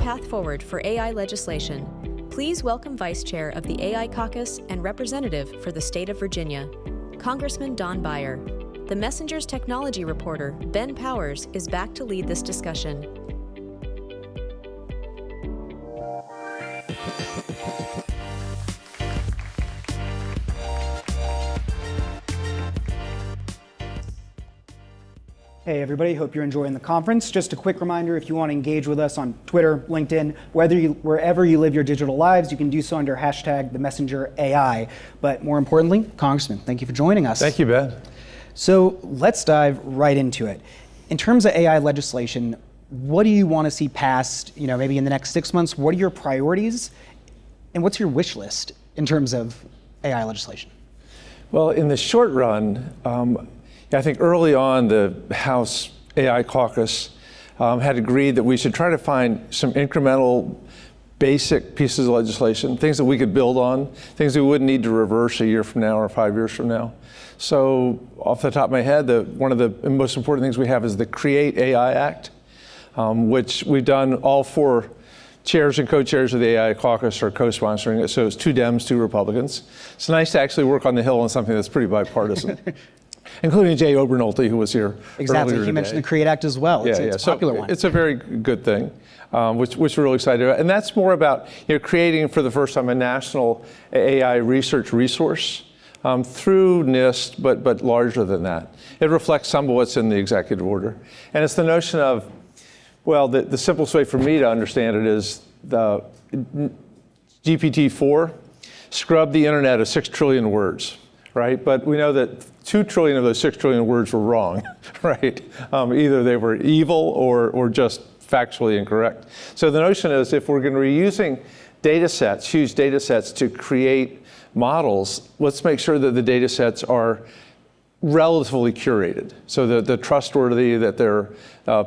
path forward for AI legislation, please welcome Vice Chair of the AI Caucus and Representative for the State of Virginia, Congressman Don Beyer. The Messenger's technology reporter, Ben Powers, is back to lead this discussion. Hey everybody, hope you're enjoying the conference. Just a quick reminder, if you want to engage with us on Twitter, LinkedIn, wherever you live your digital lives, you can do so under hashtag #TheMessengerAI. But more importantly, Congressman, thank you for joining us. Thank you, Ben. So let's dive right into it. In terms of AI legislation, what do you want to see passed, maybe in the next 6 months? What are your priorities? And what's your wish list in terms of AI legislation? Well, in the short run, I think early on the House AI Caucus had agreed that we should try to find some incremental basic pieces of legislation, things that we could build on, things we wouldn't need to reverse a year from now or 5 years from now. So off the top of my head, one of the most important things we have is the Create AI Act, which we've done. All four chairs and co-chairs of the AI Caucus are co-sponsoring it, so it's 2 Dems, 2 Republicans. It's nice to actually work on the Hill on something that's pretty bipartisan. Including Jay Obernolte, who was here Exactly, he mentioned the CREATE Act as well. It's a popular one. It's a very good thing, which we're really excited about. And that's more about creating for the first time a national AI research resource through NIST, but larger than that. It reflects some of what's in the executive order. And it's the notion of, well, the simplest way for me to understand it is the GPT-4 scrubbed the internet of 6 trillion words. Right, but we know that 2 trillion of those 6 trillion words were wrong, right? Either they were evil or just factually incorrect. So the notion is, if we're going to be using data sets, huge data sets, to create models, let's make sure that the data sets are relatively curated, so that they're trustworthy, that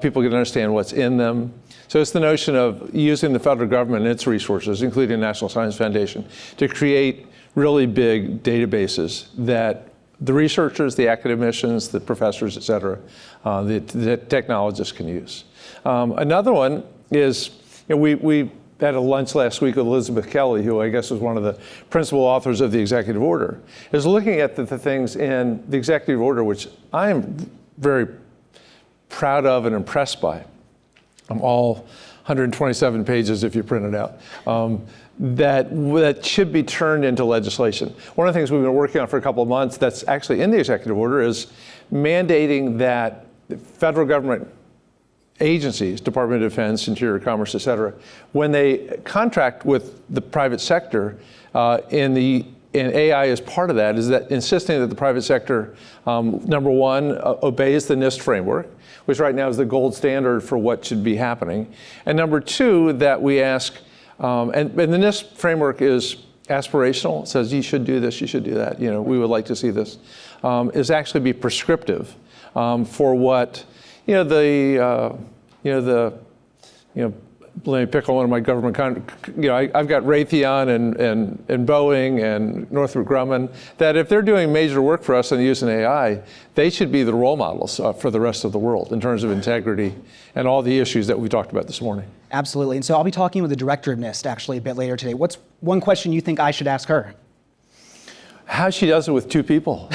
people can understand what's in them. So it's the notion of using the federal government and its resources, including the National Science Foundation, to create really big databases that the researchers, the academicians, the professors, et cetera, the technologists can use. Another one is, we had a lunch last week with Elizabeth Kelly, who I guess was one of the principal authors of the executive order, is looking at the things in the executive order, which I am very proud of and impressed by. All 127 pages if you print it out. That should be turned into legislation. One of the things we've been working on for a couple of months that's actually in the executive order is mandating that federal government agencies, Department of Defense, Interior, Commerce, et cetera, when they contract with the private sector, and AI is part of that, is that insisting that the private sector, number one, obeys the NIST framework, which right now is the gold standard for what should be happening. And number two, that we ask, and the NIST framework is aspirational. It says you should do this, you should do that. We would like to see this. Is actually be prescriptive for what let me pick on one of my government. I've got Raytheon and Boeing and Northrop Grumman. That if they're doing major work for us and using AI, they should be the role models for the rest of the world in terms of integrity and all the issues that we talked about this morning. Absolutely, and so I'll be talking with the director of NIST actually a bit later today. What's one question you think I should ask her? How she does it with 2 people.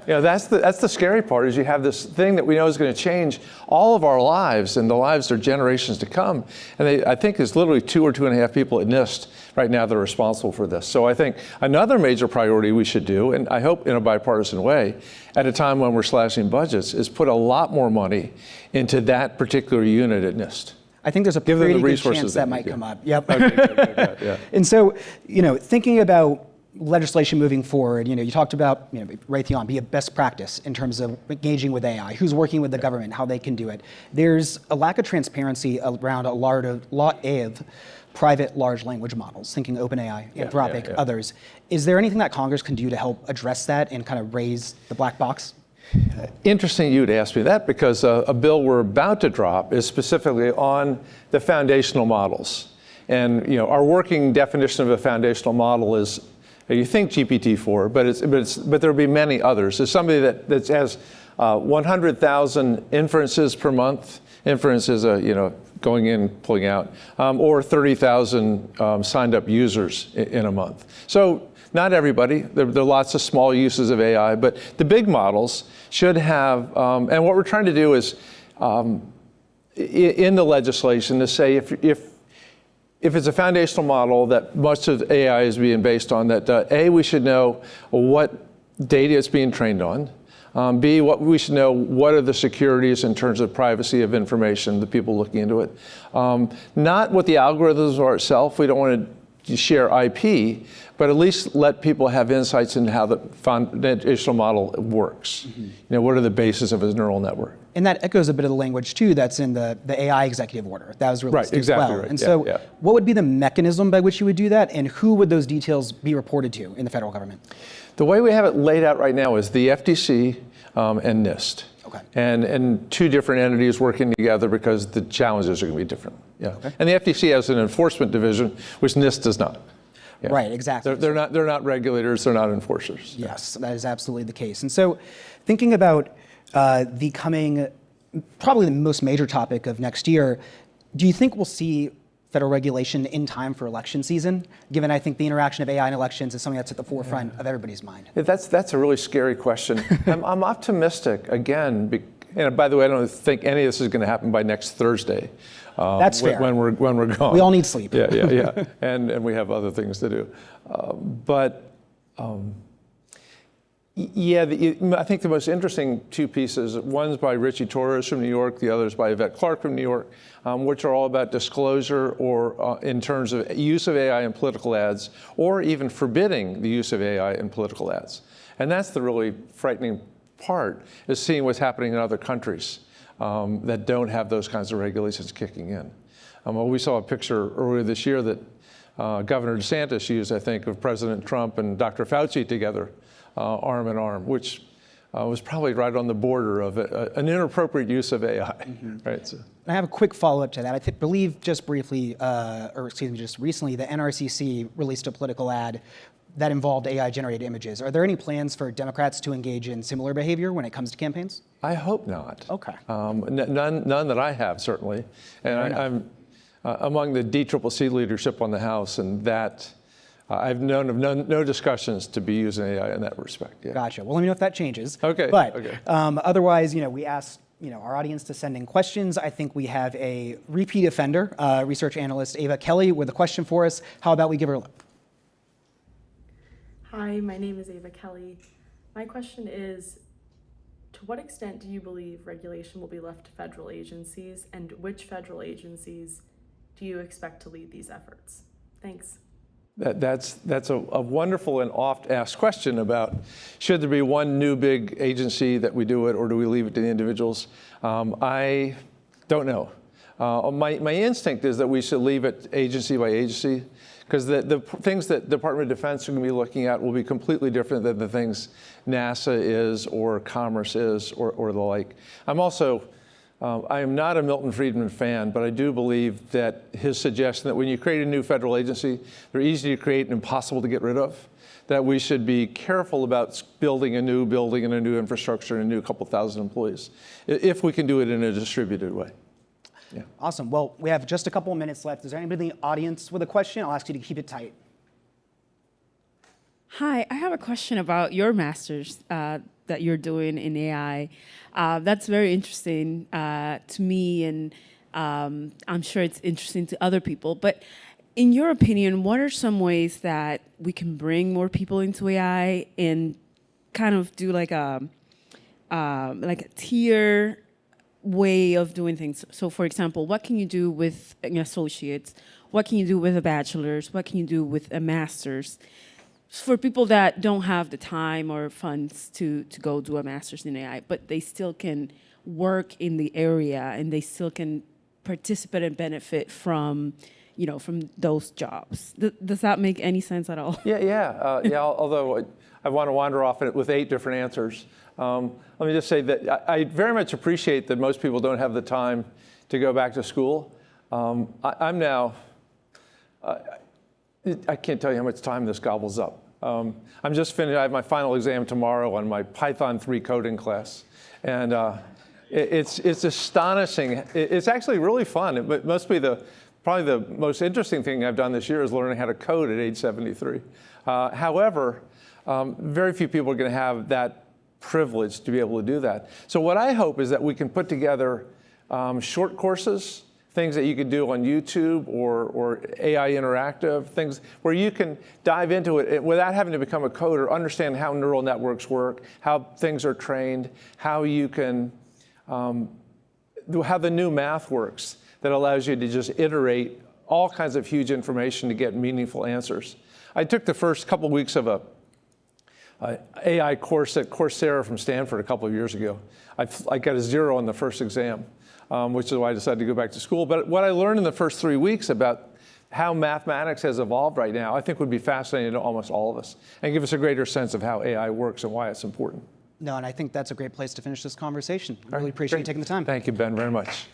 That's the scary part, is you have this thing that we know is going to change all of our lives and the lives of generations to come. And I think there's literally 2 or 2.5 people at NIST right now that are responsible for this. So I think another major priority we should do, and I hope in a bipartisan way, at a time when we're slashing budgets, is put a lot more money into that particular unit at NIST. I think there's a pretty good chance that might come up. Yep. Okay, good, yeah. And so, thinking about legislation moving forward, you talked about Raytheon be a best practice in terms of engaging with AI, who's working with the government, how they can do it. There's a lack of transparency around a lot of private large language models, thinking OpenAI, Anthropic, others. Is there anything that Congress can do to help address that and kind of raise the black box? Interesting you'd ask me that, because a bill we're about to drop is specifically on the foundational models. And our working definition of a foundational model is, you think GPT-4, but there'll be many others. There's somebody that has 100,000 inferences per month. Inference is going in, pulling out, or 30,000 signed up users in a month. So not everybody. There are lots of small uses of AI, but the big models should have, and what we're trying to do is, in the legislation, to say if it's a foundational model that much of AI is being based on, that A, we should know what data it's being trained on. B, what we should know, what are the securities in terms of privacy of information, the people looking into it. Not what the algorithms are itself. We don't want to share IP, but at least let people have insights into how the foundational model works. Mm-hmm. What are the bases of a neural network? And that echoes a bit of the language, too, that's in the AI executive order that was released as well. Right. And so what would be the mechanism by which you would do that, and who would those details be reported to in the federal government? The way we have it laid out right now is the FTC and NIST. Okay. And two different entities working together because the challenges are going to be different. Yeah. Okay. And the FTC has an enforcement division, which NIST does not. Yeah. Right, exactly. They're not regulators, they're not enforcers. Yes, that is absolutely the case. And so thinking about the coming, probably the most major topic of next year, do you think we'll see federal regulation in time for election season, given I think the interaction of AI and elections is something that's at the forefront of everybody's mind? That's a really scary question. I'm optimistic, again, and by the way, I don't think any of this is going to happen by next Thursday. That's fair. When we're gone. We all need sleep. Yeah. And we have other things to do. I think the most interesting two pieces, one's by Richie Torres from New York, the other's by Yvette Clarke from New York, which are all about disclosure or in terms of use of AI in political ads, or even forbidding the use of AI in political ads. And that's the really frightening part, is seeing what's happening in other countries that don't have those kinds of regulations kicking in. We saw a picture earlier this year that Governor DeSantis used, I think, of President Trump and Dr. Fauci together, arm in arm, which was probably right on the border of an inappropriate use of AI. Mm-hmm. Right. So. I have a quick follow-up to that. I believe just briefly, just recently, the NRCC released a political ad that involved AI-generated images. Are there any plans for Democrats to engage in similar behavior when it comes to campaigns? I hope not. Okay. None that I have, certainly. And I'm among the DCCC leadership on the House, and that I've known of no discussions to be using AI in that respect. Yeah. Gotcha. Well, let me know if that changes. Okay. But okay. Otherwise, we asked our audience to send in questions. I think we have a repeat offender, research analyst Ava Kelly, with a question for us. How about we give her a look? Hi, my name is Ava Kelly. My question is, to what extent do you believe regulation will be left to federal agencies, and which federal agencies do you expect to lead these efforts? Thanks. That's a wonderful and oft-asked question about, should there be one new big agency that we do it, or do we leave it to the individuals? I don't know. My instinct is that we should leave it agency by agency, because the things that Department of Defense are going to be looking at will be completely different than the things NASA is, or Commerce is, or the like. I am not a Milton Friedman fan, but I do believe that his suggestion that when you create a new federal agency, they're easy to create and impossible to get rid of, that we should be careful about building a new building and a new infrastructure and a new couple thousand employees, if we can do it in a distributed way. Yeah. Awesome. Well, we have just a couple of minutes left. Is there anybody in the audience with a question? I'll ask you to keep it tight. Hi, I have a question about your master's that you're doing in AI. That's very interesting to me, and I'm sure it's interesting to other people. But in your opinion, what are some ways that we can bring more people into AI and kind of do like a tier way of doing things? So, for example, what can you do with an associate's? What can you do with a bachelor's? What can you do with a master's? For people that don't have the time or funds to go do a master's in AI, but they still can work in the area and they still can participate and benefit from those jobs. Does that make any sense at all? Yeah. Although I want to wander off with 8 different answers. Let me just say that I very much appreciate that most people don't have the time to go back to school. I'm now, I can't tell you how much time this gobbles up. I'm just finished. I have my final exam tomorrow on my Python 3 coding class, and it's astonishing. It's actually really fun. It must be probably the most interesting thing I've done this year is learning how to code at age 73. However, very few people are going to have that privilege to be able to do that. So what I hope is that we can put together short courses, things that you can do on YouTube or AI interactive, things where you can dive into it without having to become a coder, understand how neural networks work, how things are trained, how you can, how the new math works that allows you to just iterate all kinds of huge information to get meaningful answers. I took the first couple weeks of a AI course at Coursera from Stanford a couple of years ago. I got a 0 on the first exam, which is why I decided to go back to school. But what I learned in the first 3 weeks about how mathematics has evolved right now, I think would be fascinating to almost all of us and give us a greater sense of how AI works and why it's important. No, and I think that's a great place to finish this conversation. I really appreciate you taking the time. Thank you, Ben, very much.